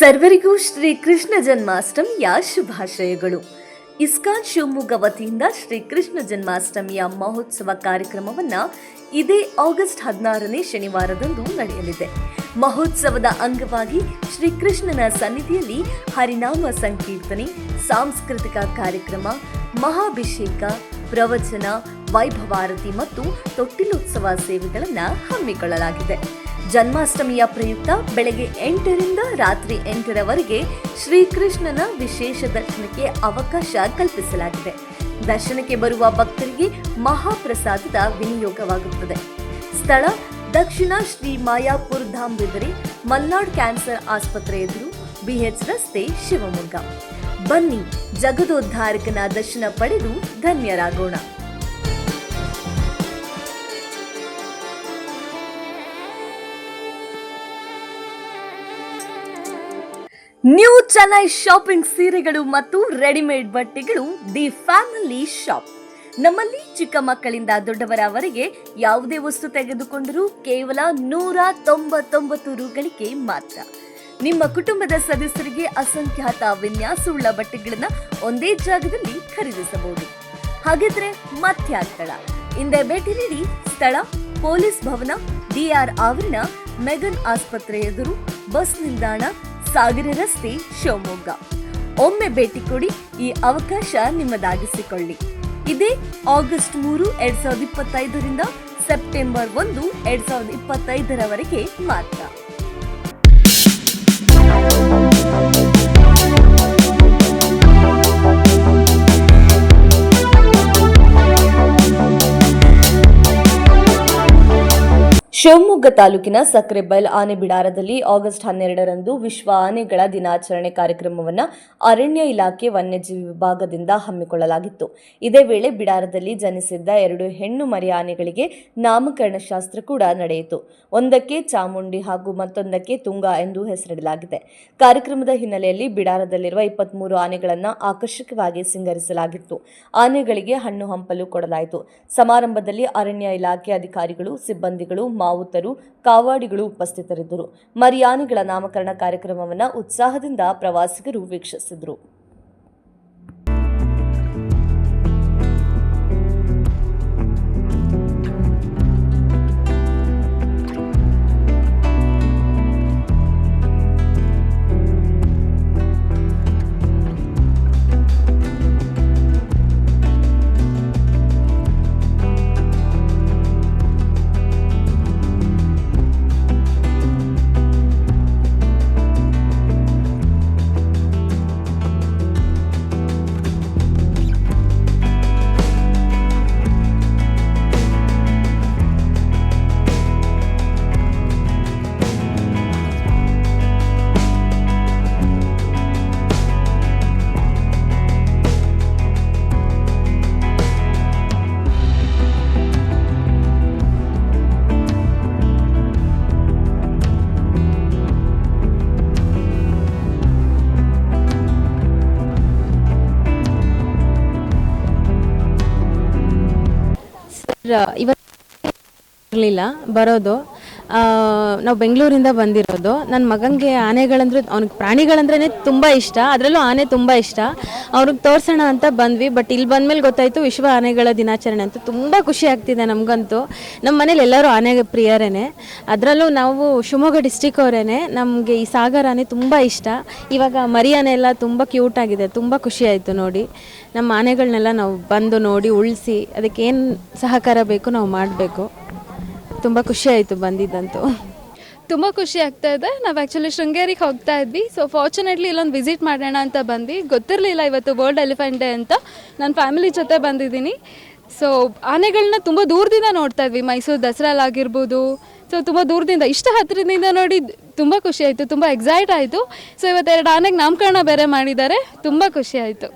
ಸರ್ವರಿಗೂ ಶ್ರೀ ಕೃಷ್ಣ ಜನ್ಮಾಷ್ಟಮಿಯ ಶುಭಾಶಯಗಳು. ಇಸ್ಕಾನ್ ಶಿವಮೊಗ್ಗ ವತಿಯಿಂದ ಶ್ರೀ ಕೃಷ್ಣ ಜನ್ಮಾಷ್ಟಮಿಯ ಮಹೋತ್ಸವ ಕಾರ್ಯಕ್ರಮವನ್ನ ಇದೇ ಆಗಸ್ಟ್ 16ನೇ ಶನಿವಾರದಂದು ನಡೆಯಲಿದೆ. ಮಹೋತ್ಸವದ ಅಂಗವಾಗಿ ಶ್ರೀಕೃಷ್ಣನ ಸನ್ನಿಧಿಯಲ್ಲಿ ಹರಿನಾಮ ಸಂಕೀರ್ತನೆ, ಸಾಂಸ್ಕೃತಿಕ ಕಾರ್ಯಕ್ರಮ, ಮಹಾಭಿಷೇಕ, ಪ್ರವಚನ, ವೈಭವಾರತಿ ಮತ್ತು ತೊಟ್ಟಿಲೋತ್ಸವ ಸೇವೆಗಳನ್ನು ಹಮ್ಮಿಕೊಳ್ಳಲಾಗಿದೆ. ಜನ್ಮಾಷ್ಟಮಿಯ ಪ್ರಯುಕ್ತ ಬೆಳಗ್ಗೆ 8ರಿಂದ ರಾತ್ರಿ 8ರವರೆಗೆ ಶ್ರೀಕೃಷ್ಣನ ವಿಶೇಷ ದರ್ಶನಕ್ಕೆ ಅವಕಾಶ ಕಲ್ಪಿಸಲಾಗಿದೆ. ದರ್ಶನಕ್ಕೆ ಬರುವ ಭಕ್ತರಿಗೆ ಮಹಾಪ್ರಸಾದದ ವಿನಿಯೋಗವಾಗುತ್ತದೆ. ಸ್ಥಳ ದಕ್ಷಿಣ ಶ್ರೀ ಮಾಯಾಪುರ್ ಧಾಮ್ ಬಿದರೆ, ಮಲ್ನಾಡ್ ಕ್ಯಾನ್ಸರ್ ಆಸ್ಪತ್ರೆ ಎದುರು, BH ರಸ್ತೆ, ಶಿವಮೊಗ್ಗ. ಬನ್ನಿ, ಜಗದೋದ್ಧಾರಕನ ದರ್ಶನ ಪಡೆದು ಧನ್ಯರಾಗೋಣ. ನ್ಯೂ ಚೆನ್ನೈ ಶಾಪಿಂಗ್ ಸೀರೆಗಳು ಮತ್ತು ರೆಡಿಮೇಡ್ ಬಟ್ಟೆಗಳು ದಿ ಫ್ಯಾಮಿಲಿ ಶಾಪ್. ನಮ್ಮಲ್ಲಿ ಚಿಕ್ಕ ಮಕ್ಕಳಿಂದ ದೊಡ್ಡವರವರೆಗೆ ಯಾವುದೇ ವಸ್ತು ತೆಗೆದುಕೊಂಡರೂ ಕೇವಲ 199 ರೂಗಳಿಗೆ ಮಾತ್ರ. ನಿಮ್ಮ ಕುಟುಂಬದ ಸದಸ್ಯರಿಗೆ ಅಸಂಖ್ಯಾತ ವಿನ್ಯಾಸವುಳ್ಳ ಬಟ್ಟೆಗಳನ್ನ ಒಂದೇ ಜಾಗದಲ್ಲಿ ಖರೀದಿಸಬಹುದು. ಹಾಗಿದ್ರೆ ಮತ್ಯಾಗ್ತಳ, ಹಿಂದೆ ಭೇಟಿ ನೀಡಿ. ಸ್ಥಳ ಪೊಲೀಸ್ ಭವನ, DR ಆವರಣ, ಮೆಗನ್ ಆಸ್ಪತ್ರೆ ಎದುರು, ಬಸ್ ನಿಲ್ದಾಣ, ಸಾಗರ ರಸ್ತೆ, ಶಿವಮೊಗ್ಗ. ಒಮ್ಮೆ ಭೇಟಿ ಕೊಡಿ, ಈ ಅವಕಾಶ ನಿಮ್ಮದಾಗಿಸಿಕೊಳ್ಳಿ. ಇದೇ ಆಗಸ್ಟ್ 3, 2025ರಿಂದ ಸೆಪ್ಟೆಂಬರ್ 1, 2025ರವರೆಗೆ ಮಾತ್ರ. ಶಿವಮೊಗ್ಗ ತಾಲೂಕಿನ ಸಕ್ರೆಬೈಲ್ ಆನೆ ಬಿಡಾರದಲ್ಲಿ ಆಗಸ್ಟ್ 12ರಂದು ವಿಶ್ವ ಆನೆಗಳ ದಿನಾಚರಣೆ ಕಾರ್ಯಕ್ರಮವನ್ನು ಅರಣ್ಯ ಇಲಾಖೆ ವನ್ಯಜೀವಿ ವಿಭಾಗದಿಂದ ಹಮ್ಮಿಕೊಳ್ಳಲಾಗಿತ್ತು. ಇದೇ ವೇಳೆ ಬಿಡಾರದಲ್ಲಿ ಜನಿಸಿದ್ದ 2 ಹೆಣ್ಣು ಮರಿ ಆನೆಗಳಿಗೆ ನಾಮಕರಣ ಶಾಸ್ತ್ರ ಕೂಡ ನಡೆಯಿತು. ಒಂದಕ್ಕೆ ಚಾಮುಂಡಿ ಹಾಗೂ ಮತ್ತೊಂದಕ್ಕೆ ತುಂಗ ಎಂದು ಹೆಸರಿಡಲಾಗಿದೆ. ಕಾರ್ಯಕ್ರಮದ ಹಿನ್ನೆಲೆಯಲ್ಲಿ ಬಿಡಾರದಲ್ಲಿರುವ 23 ಆನೆಗಳನ್ನು ಆಕರ್ಷಕವಾಗಿ ಸಿಂಗರಿಸಲಾಗಿತ್ತು. ಆನೆಗಳಿಗೆ ಹಣ್ಣು ಹಂಪಲು ಕೊಡಲಾಯಿತು. ಸಮಾರಂಭದಲ್ಲಿ ಅರಣ್ಯ ಇಲಾಖೆ ಅಧಿಕಾರಿಗಳು, ಸಿಬ್ಬಂದಿಗಳು, ಮಾವುತರು, ಕಾವಾಡಿಗಳು ಉಪಸ್ಥಿತರಿದ್ದರು. ಮರಿಯಾನೆಗಳ ನಾಮಕರಣ ಕಾರ್ಯಕ್ರಮವನ್ನು ಉತ್ಸಾಹದಿಂದ ಪ್ರವಾಸಿಗರು ವೀಕ್ಷಿಸಿದರು. ಇರಲಿಲ್ಲ ಬರೋದು. ನಾವು ಬೆಂಗಳೂರಿಂದ ಬಂದಿರೋದು. ನನ್ನ ಮಗನಿಗೆ ಆನೆಗಳಂದ್ರೆ, ಅವ್ನಿಗೆ ಪ್ರಾಣಿಗಳಂದ್ರೇ ತುಂಬ ಇಷ್ಟ, ಅದರಲ್ಲೂ ಆನೆ ತುಂಬ ಇಷ್ಟ. ಅವ್ರಿಗೆ ತೋರಿಸೋಣ ಅಂತ ಬಂದ್ವಿ. ಬಟ್ ಇಲ್ಲಿ ಬಂದಮೇಲೆ ಗೊತ್ತಾಯಿತು ವಿಶ್ವ ಆನೆಗಳ ದಿನಾಚರಣೆ ಅಂತ. ತುಂಬ ಖುಷಿ ಆಗ್ತಿದೆ ನಮಗಂತೂ. ನಮ್ಮ ಮನೇಲಿ ಎಲ್ಲರೂ ಆನೆ ಪ್ರಿಯರೇ. ಅದರಲ್ಲೂ ನಾವು ಶಿವಮೊಗ್ಗ ಡಿಸ್ಟಿಕ್ ಅವರೇ. ನಮಗೆ ಈ ಸಾಗರ ಆನೆ ತುಂಬ ಇಷ್ಟ. ಇವಾಗ ಮರಿ ಆನೆ ಎಲ್ಲ ತುಂಬ ಕ್ಯೂಟ್ ಆಗಿದೆ. ತುಂಬ ಖುಷಿ ಆಯಿತು ನೋಡಿ. ನಮ್ಮ ಆನೆಗಳನ್ನೆಲ್ಲ ನಾವು ಬಂದು ನೋಡಿ ಉಳಿಸಿ ಅದಕ್ಕೇನು ಸಹಕಾರ ಬೇಕು ನಾವು ಮಾಡಬೇಕು. ತುಂಬ ಖುಷಿ ಆಯಿತು ಬಂದಿದ್ದಂತೂ. ತುಂಬ ಖುಷಿ ಆಗ್ತಾ ಇದೆ. ನಾವು ಆ್ಯಕ್ಚುಲಿ ಶೃಂಗೇರಿಗೆ ಹೋಗ್ತಾ ಇದ್ವಿ. ಸೊ ಫಾರ್ಚುನೇಟ್ಲಿ ಇಲ್ಲೊಂದು ವಿಸಿಟ್ ಮಾಡೋಣ ಅಂತ ಬಂದ್ವಿ. ಗೊತ್ತಿರಲಿಲ್ಲ ಇವತ್ತು ವರ್ಲ್ಡ್ ಎಲಿಫೆಂಟ್ ಡೇ ಅಂತ. ನಾನು ಫ್ಯಾಮಿಲಿ ಜೊತೆ ಬಂದಿದ್ದೀನಿ. ಸೊ ಆನೆಗಳನ್ನ ತುಂಬ ದೂರದಿಂದ ನೋಡ್ತಾ ಇದ್ವಿ. ಮೈಸೂರು ದಸರಾಲಾಗಿರ್ಬೋದು. ಸೊ ತುಂಬ ದೂರದಿಂದ, ಇಷ್ಟ ಹತ್ತಿರದಿಂದ ನೋಡಿ ತುಂಬ ಖುಷಿ ಆಯಿತು, ತುಂಬ ಎಕ್ಸೈಟ್ ಆಯಿತು. ಸೊ ಇವತ್ತು 2 ಆನೆಗೆ ನಾಮಕರಣ ಬೇರೆ ಮಾಡಿದ್ದಾರೆ. ತುಂಬ ಖುಷಿ ಆಯಿತು.